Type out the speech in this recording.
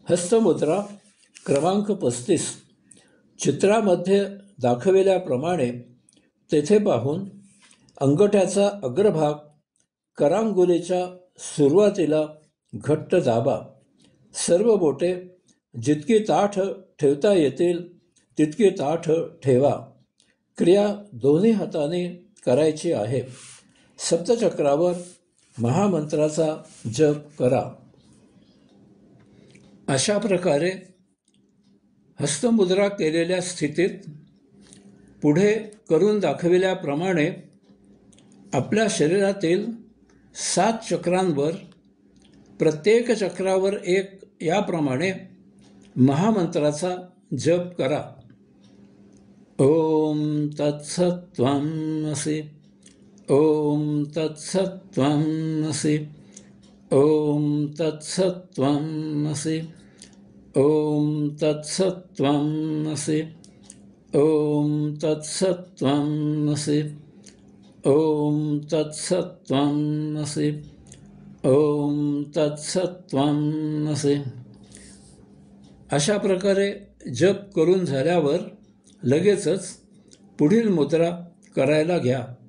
हस्तमुद्रा क्रमांक 35. चित्रामध्ये दाखविल्याप्रमाणे तेथे पाहून अंगठ्याचा अग्रभाग करांगुलीच्या सुरुवातीला घट्ट दाबा. सर्व बोटे जितकी ताठ ठेवता येतील तितकी ताठ ठेवा. क्रिया दोन्ही हाताने करायची आहे. सप्तचक्रावर महामंत्राचा जप करा. अशा प्रकारे हस्तमुद्रा केलेल्या स्थितीत पुढे करून दाखविल्याप्रमाणे आपल्या शरीरातील 7 चक्रांवर प्रत्येक चक्रावर एक याप्रमाणे महामंत्राचा जप करा. ओम तत्सत्त्वमसि. ओम तत्सत्त्वमसि. ओम तत्सत्त्वमसि. ओम तत्सत्त्वमसि. ओम तत्सत्त्वमसि. ओम तत्सत्त्वमसि. ओम तत्सत्त्वमसि. अशा प्रकारे जप करून झाल्यावर लगेचच पुढील मुद्रा करायला घ्या.